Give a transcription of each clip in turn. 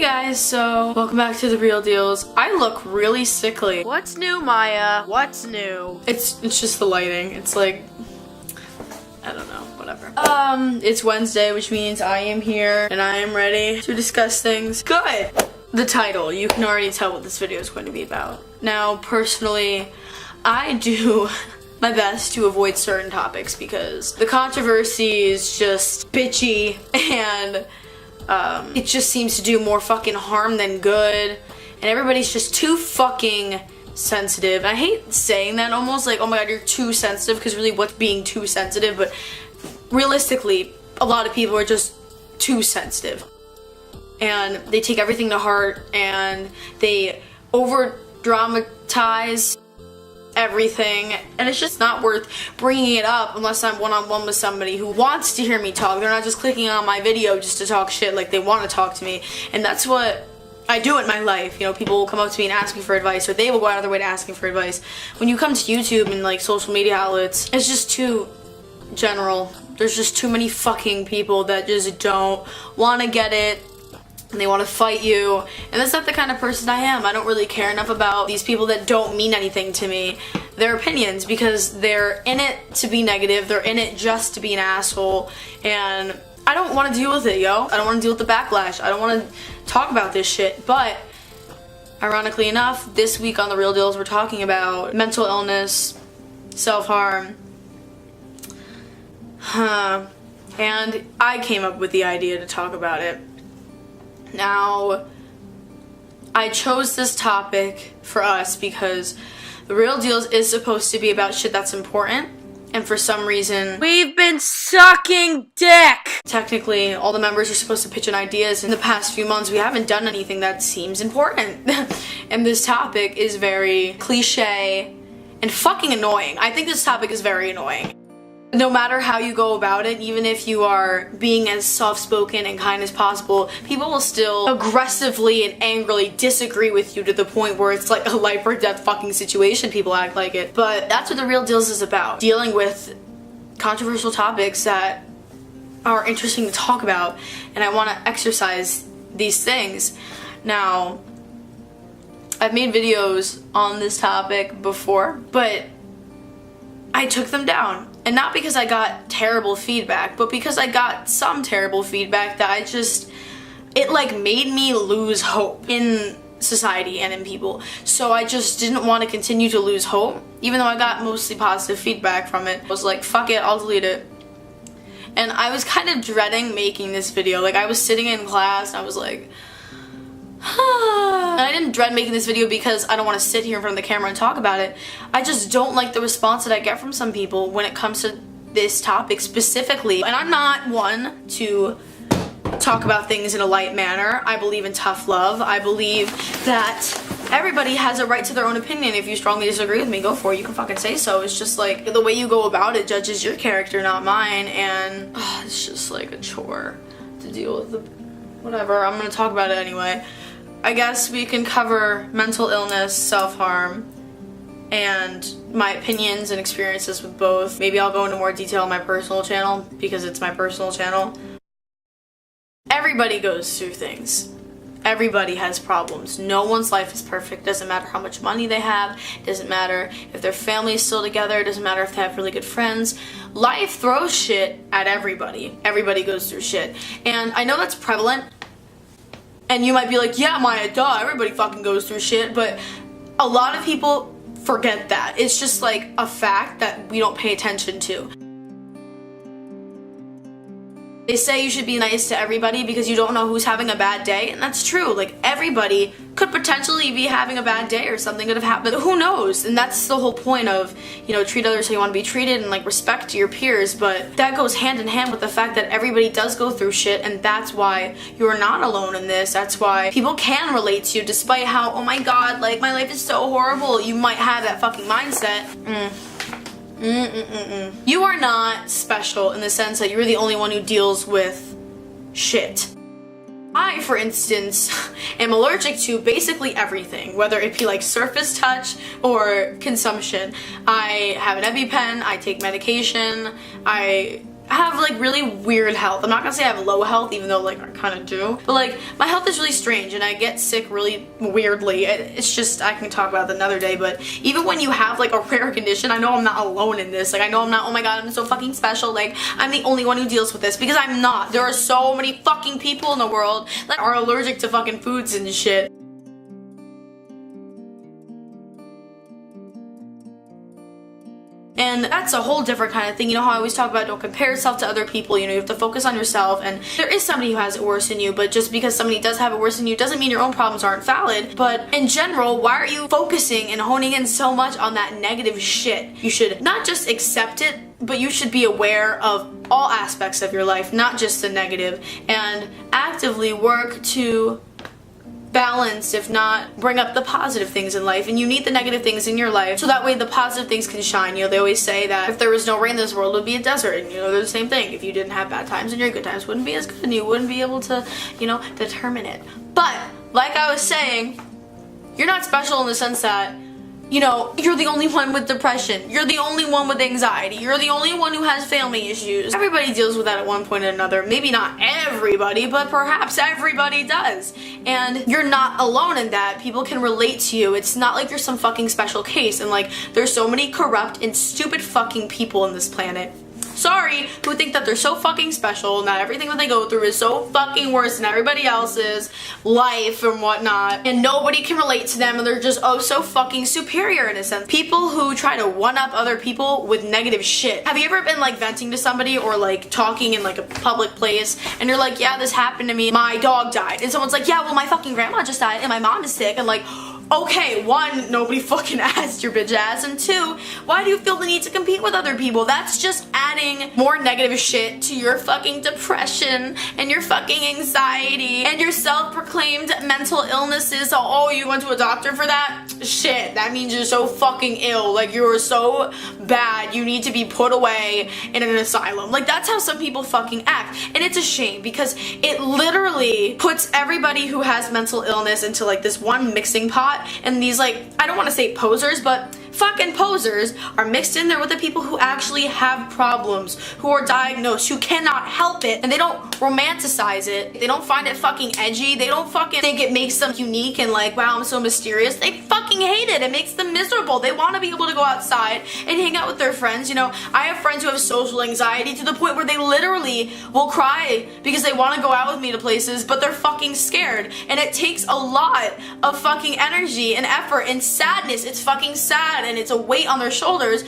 Hey guys, so welcome back to The Real Deals. I look really sickly. What's new, Maya? What's new? It's just the lighting. It's like, I don't know, whatever. It's Wednesday, which means I am here and I am ready to discuss things. Good! The title, you can already tell what this video is going to be about. Now, personally, I do my best to avoid certain topics because the controversy is just bitchy and it just seems to do more fucking harm than good, and everybody's just too fucking sensitive. I hate saying that, almost like, oh my god, you're too sensitive, because really what's being too sensitive? But realistically, a lot of people are just too sensitive, and they take everything to heart, and they over dramatize everything, and it's just not worth bringing it up unless I'm one-on-one with somebody who wants to hear me talk. They're not just clicking on my video just to talk shit, like they want to talk to me. And that's what I do in my life. You know, people will come up to me and ask me for advice, or they will go out of their way to ask me for advice. When you come to YouTube and like social media outlets, it's just too general. There's just too many fucking people that just don't want to get it, and they want to fight you, and that's not the kind of person I am. I don't really care enough about these people that don't mean anything to me, their opinions, because they're in it to be negative, they're in it just to be an asshole, and I don't want to deal with it, yo. I don't want to deal with the backlash. I don't want to talk about this shit. But ironically enough, this week on The Real Deals, we're talking about mental illness, self-harm, and I came up with the idea to talk about it. Now, I chose this topic for us because The Real Deals is supposed to be about shit that's important, and for some reason, We've been sucking dick! technically, all the members are supposed to pitch in ideas. In the past few months, we haven't done anything that seems important. And this topic is very cliche and fucking annoying. I think this topic is very annoying. No matter how you go about it, even if you are being as soft-spoken and kind as possible, people will still aggressively and angrily disagree with you to the point where it's like a life or death fucking situation. People act like it. But that's what The Real Deals is about. Dealing with controversial topics that are interesting to talk about, and I want to exercise these things. Now, I've made videos on this topic before, but I took them down. And not because I got terrible feedback, but because I got some terrible feedback that it like made me lose hope in society and in people. So I just didn't want to continue to lose hope, even though I got mostly positive feedback from it. I was like, fuck it, I'll delete it. And I was kind of dreading making this video. Like, I was sitting in class and I was like, and I didn't dread making this video because I don't want to sit here in front of the camera and talk about it. I just don't like the response that I get from some people when it comes to this topic specifically. And I'm not one to talk about things in a light manner. I believe in tough love. I believe that everybody has a right to their own opinion. If you strongly disagree with me, go for it. You can fucking say so. It's just like the way you go about it judges your character, not mine. And it's just like a chore to deal with. Whatever, I'm gonna talk about it anyway. I guess we can cover mental illness, self-harm, and my opinions and experiences with both. Maybe I'll go into more detail on my personal channel because it's my personal channel. Everybody goes through things. Everybody has problems. No one's life is perfect. Doesn't matter how much money they have. Doesn't matter if their family is still together. Doesn't matter if they have really good friends. Life throws shit at everybody. Everybody goes through shit. And I know that's prevalent. And you might be like, yeah, Maya, duh, everybody fucking goes through shit. But a lot of people forget that. It's just like a fact that we don't pay attention to. They say you should be nice to everybody because you don't know who's having a bad day, and that's true. Like, everybody could potentially be having a bad day or something could have happened. Who knows? And that's the whole point of, you know, treat others how you want to be treated and like respect your peers. But that goes hand in hand with the fact that everybody does go through shit, and that's why you're not alone in this. That's why people can relate to you despite how, oh my god, like, my life is so horrible. You might have that fucking mindset. You are not special in the sense that you're the only one who deals with shit. I, for instance, am allergic to basically everything, whether it be like surface touch or consumption. I have an EpiPen, I take medication, I have like really weird health. I'm not gonna say I have low health, even though like I kind of do, but like my health is really strange and I get sick really weirdly. It's just, I can talk about it another day, but even when you have like a rare condition, I know I'm not alone in this. Like I know I'm not, oh my god, I'm so fucking special, like I'm the only one who deals with this, because I'm not. There are so many fucking people in the world that are allergic to fucking foods and shit. And that's a whole different kind of thing. You know how I always talk about don't compare yourself to other people, you know, you have to focus on yourself, and there is somebody who has it worse than you, but just because somebody does have it worse than you doesn't mean your own problems aren't valid. But in general, why are you focusing and honing in so much on that negative shit? You should not just accept it, but you should be aware of all aspects of your life, not just the negative, and actively work to balance, if not bring up the positive things in life. And you need the negative things in your life so that way the positive things can shine. You know, they always say that if there was no rain, this world would be a desert, and you know, they're the same thing. If you didn't have bad times, and your good times wouldn't be as good, and you wouldn't be able to, you know, determine it. But like I was saying, you're not special in the sense that, you know, you're the only one with depression. You're the only one with anxiety. You're the only one who has family issues. Everybody deals with that at one point or another. Maybe not everybody, but perhaps everybody does. And you're not alone in that. People can relate to you. It's not like you're some fucking special case. And like, there's so many corrupt and stupid fucking people on this planet. Sorry, who think that they're so fucking special, not everything that they go through is so fucking worse than everybody else's life and whatnot, and nobody can relate to them, and they're just oh so fucking superior in a sense. People who try to one-up other people with negative shit. Have you ever been like venting to somebody or like talking in like a public place, and you're like, yeah, this happened to me, my dog died, and someone's like, yeah, well my fucking grandma just died and my mom is sick, and like, okay, one, nobody fucking asked your bitch ass, and two, why do you feel the need to compete with other people? That's just adding more negative shit to your fucking depression and your fucking anxiety and your self-proclaimed mental illnesses. Oh, you went to a doctor for that? Shit, that means you're so fucking ill. Like, you're so bad, you need to be put away in an asylum. Like, that's how some people fucking act, and it's a shame because it literally puts everybody who has mental illness into like this one mixing pot. And these, like, I don't want to say posers, but fucking posers are mixed in there with the people who actually have problems, who are diagnosed, who cannot help it, and they don't romanticize it. They don't find it fucking edgy. They don't fucking think it makes them unique and like, wow, I'm so mysterious. They fucking hate it. It makes them miserable. They want to be able to go outside and hang out with their friends. You know, I have friends who have social anxiety to the point where they literally will cry because they want to go out with me to places, but they're fucking scared. And it takes a lot of fucking energy and effort and sadness. It's fucking sad. And it's a weight on their shoulders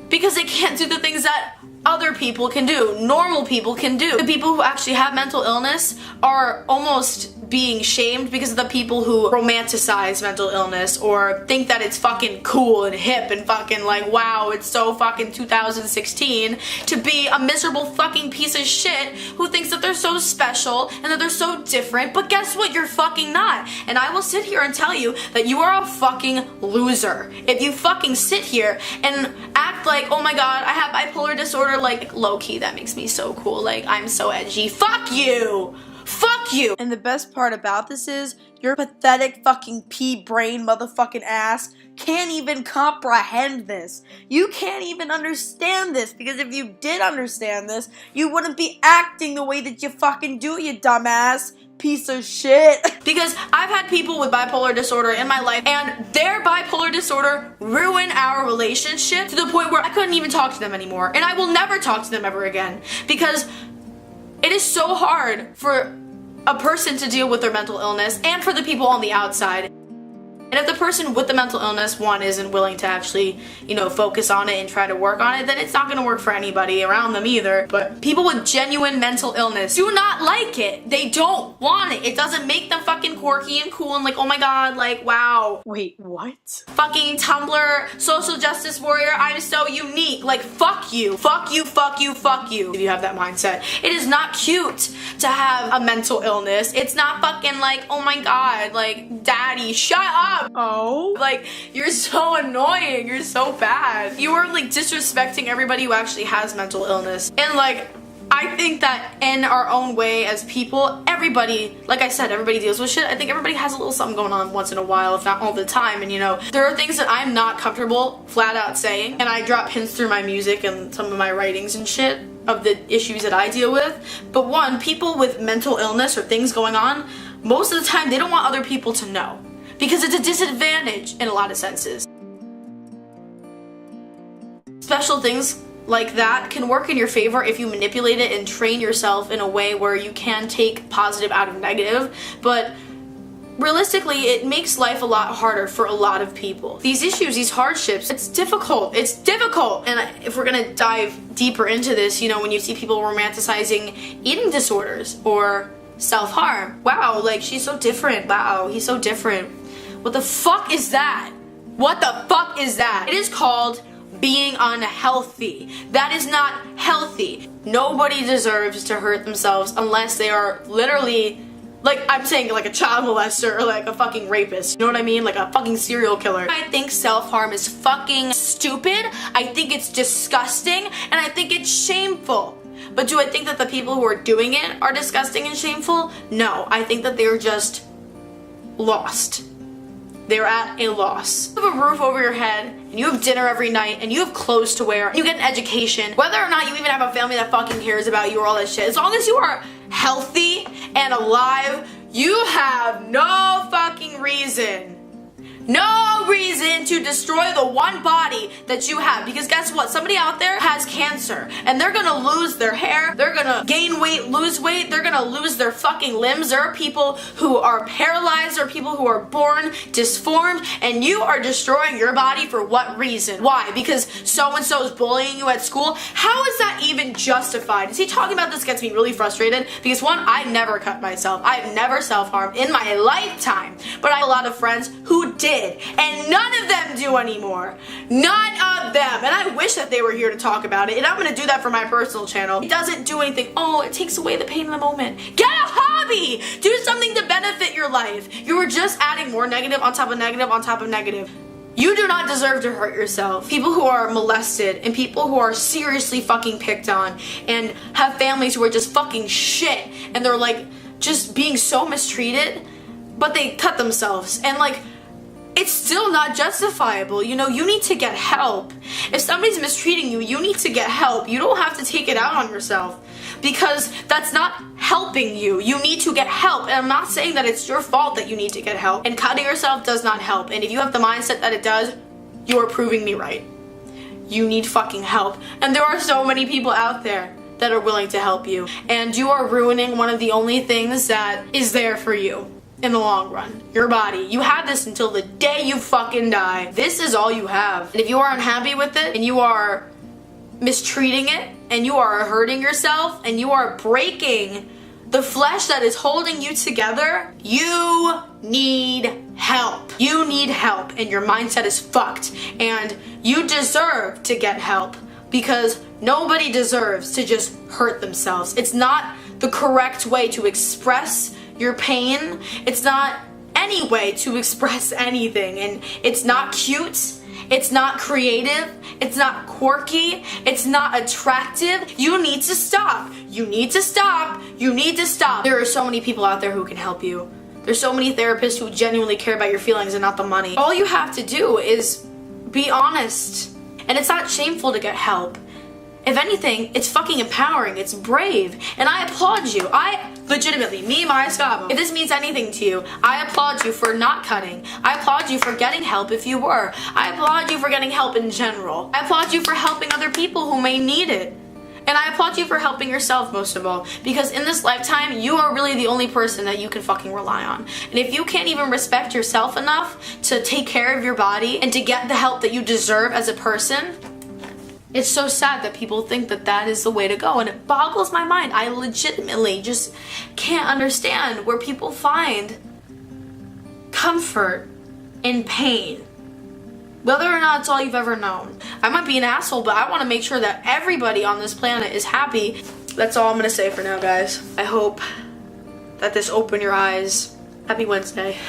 because they can't do the things that other people can do, normal people can do. The people who actually have mental illness are almost being shamed because of the people who romanticize mental illness or think that it's fucking cool and hip and fucking like, wow, it's so fucking 2016 to be a miserable fucking piece of shit who thinks that they're so special and that they're so different. But guess what? You're fucking not. And I will sit here and tell you that you are a fucking loser if you fucking sit here and act like, oh my god, I have bipolar disorder. Like, low-key, that makes me so cool. Like, I'm so edgy. Fuck you! Fuck you! And the best part about this is your pathetic fucking pea-brain motherfucking ass can't even comprehend this. You can't even understand this, because if you did understand this, you wouldn't be acting the way that you fucking do, you dumbass piece of shit. Because I've had people with bipolar disorder in my life, and their bipolar disorder ruined our relationship to the point where I couldn't even talk to them anymore, and I will never talk to them ever again, because it is so hard for a person to deal with their mental illness and for the people on the outside. And if the person with the mental illness, one, isn't willing to actually, you know, focus on it and try to work on it, then it's not going to work for anybody around them either. But people with genuine mental illness do not like it. They don't want it. It doesn't make them fucking quirky and cool and like, oh my god, like, wow. Wait, what? Fucking Tumblr, social justice warrior, I'm so unique. Like, fuck you. Fuck you, fuck you, fuck you. If you have that mindset. It is not cute to have a mental illness. It's not fucking like, oh my god, like, daddy, shut up. Oh? Like, you're so annoying. You're so bad. You are like disrespecting everybody who actually has mental illness. And like, I think that in our own way as people, everybody, like I said, everybody deals with shit. I think everybody has a little something going on once in a while, if not all the time. And you know, there are things that I'm not comfortable flat out saying, and I drop hints through my music and some of my writings and shit. of the issues that I deal with. But one, people with mental illness or things going on, most of the time they don't want other people to know because it's a disadvantage in a lot of senses. Special things like that can work in your favor if you manipulate it and train yourself in a way where you can take positive out of negative, but realistically, it makes life a lot harder for a lot of people. These issues, these hardships, it's difficult. It's difficult. And if we're gonna dive deeper into this, you know, when you see people romanticizing eating disorders or self-harm, wow, like she's so different. Wow, he's so different. What the fuck is that? What the fuck is that? It is called being unhealthy. That is not healthy. Nobody deserves to hurt themselves unless they are literally, like, I'm saying, like a child molester or like a fucking rapist. You know what I mean? Like a fucking serial killer. I think self-harm is fucking stupid. I think it's disgusting. And I think it's shameful. But do I think that the people who are doing it are disgusting and shameful? No. I think that they're just lost. They're at a loss. You have a roof over your head, and you have dinner every night, and you have clothes to wear, and you get an education, whether or not you even have a family that fucking cares about you or all that shit. As long as you are healthy and alive, you have no fucking reason to destroy the one body that you have. Because guess what? Somebody out there has cancer and they're gonna lose their hair, they're gonna gain weight, lose weight, they're gonna lose their fucking limbs. There are people who are paralyzed, there are people who are born disformed, and you are destroying your body for what reason? Why? Because so-and-so is bullying you at school? How is that even justified? See, talking about this gets me really frustrated because one, I never cut myself. I've never self-harmed in my lifetime, but I have a lot of friends who did, and none of them do anymore. None of them. And I wish that they were here to talk about it, and I'm gonna do that for my personal channel. It doesn't do anything. Oh, it takes away the pain in the moment. Get a hobby! Do something to benefit your life. You are just adding more negative on top of negative on top of negative. You do not deserve to hurt yourself. People who are molested and people who are seriously fucking picked on and have families who are just fucking shit and they're like just being so mistreated, but they cut themselves, and like, it's still not justifiable. You know, you need to get help. If somebody's mistreating you, you need to get help. You don't have to take it out on yourself because that's not helping you. You need to get help. And I'm not saying that it's your fault that you need to get help. And cutting yourself does not help. And if you have the mindset that it does, you are proving me right. You need fucking help. And there are so many people out there that are willing to help you. And you are ruining one of the only things that is there for you in the long run. Your body. You have this until the day you fucking die. This is all you have. And if you are unhappy with it, and you are mistreating it, and you are hurting yourself, and you are breaking the flesh that is holding you together, you need help. You need help, and your mindset is fucked. And you deserve to get help because nobody deserves to just hurt themselves. It's not the correct way to express your pain. It's not any way to express anything, and it's not cute, it's not creative, it's not quirky, it's not attractive. You need to stop. You need to stop. You need to stop. There are so many people out there who can help you. There's so many therapists who genuinely care about your feelings and not the money. All you have to do is be honest, and it's not shameful to get help. If anything, it's fucking empowering, it's brave, and I applaud you. I legitimately, me, Maya Scavo, if this means anything to you, I applaud you for not cutting. I applaud you for getting help if you were. I applaud you for getting help in general. I applaud you for helping other people who may need it. And I applaud you for helping yourself most of all, because in this lifetime, you are really the only person that you can fucking rely on. And if you can't even respect yourself enough to take care of your body and to get the help that you deserve as a person, it's so sad that people think that that is the way to go, and it boggles my mind. I legitimately just can't understand where people find comfort in pain, whether or not it's all you've ever known. I might be an asshole, but I want to make sure that everybody on this planet is happy. That's all I'm gonna say for now, guys. I hope that this opened your eyes. Happy Wednesday.